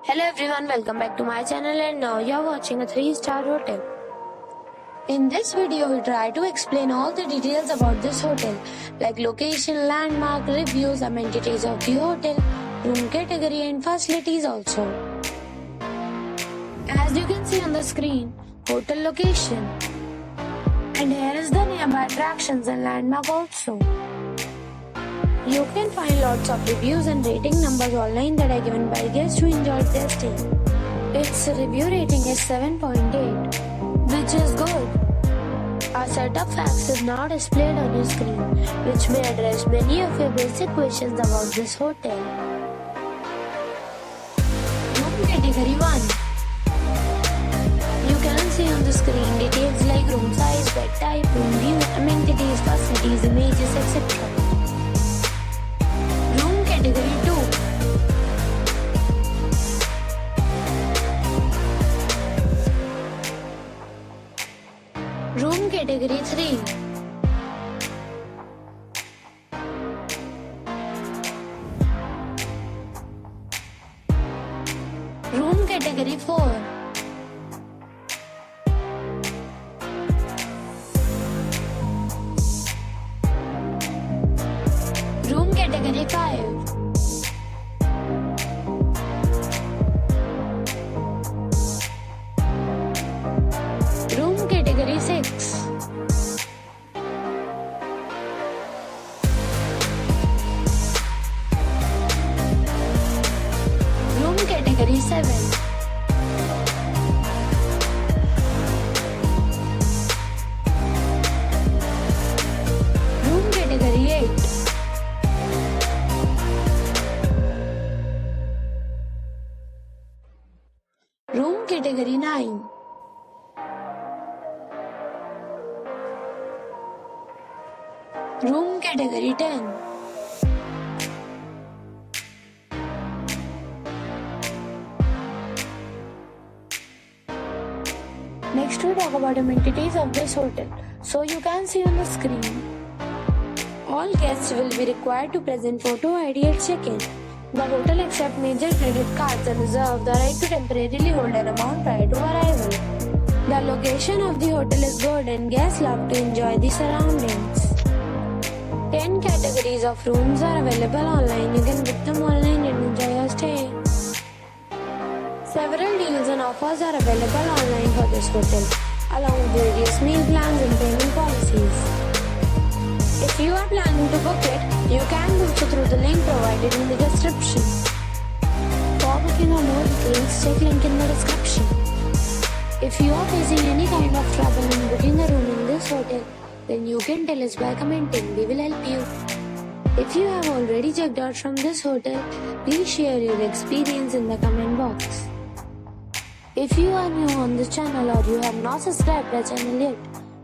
Hello everyone, welcome back to my channel and now you are watching a 3-star hotel. In this video, we try to explain all the details about this hotel like location, landmark, reviews, amenities of the hotel, room category and facilities also. As you can see on the screen, hotel location. And here is the nearby attractions and landmark also. You can find lots of reviews and rating numbers online that are given by guests who enjoyed their stay. Its review rating is 7.8, which is good. A set of facts is now displayed on your screen, which may address many of your basic questions about this hotel. Room category 1. You can see on the screen details like room size, bed type, room view, amenities, facilities, images, etc. Category 2. Room category 3. Room category 4. Room category 5. Room category 6. Room category 7. Room category 8. Room category 9. Room category 10. Next we talk about amenities of this hotel. So you can see on the screen. All guests will be required to present photo ID at check-in. The hotel accepts major credit cards and reserves the right to temporarily hold an amount prior to arrival. The location of the hotel is good and guests love to enjoy the surroundings. 10 categories of rooms are available online. You can book them online and enjoy your stay. Several deals and offers are available online for this hotel, along with various meal plans and payment policies. If you are planning to book it, you can do so through the link provided in the description. For booking or more details, check link in the description. If you are facing any kind of trouble in booking a room in this hotel, then you can tell us by commenting. We will help you. If you have already checked out from this hotel, please share your experience in the comment box. If you are new on this channel or you have not subscribed our channel yet,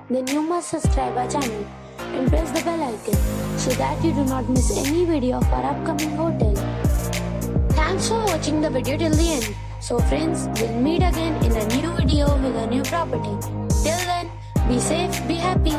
then you must subscribe our channel and press the bell icon so that you do not miss any video of our upcoming hotel. Thanks for watching the video till the end. So friends, we'll meet again in a new video with a new property. Till then, be safe, be happy.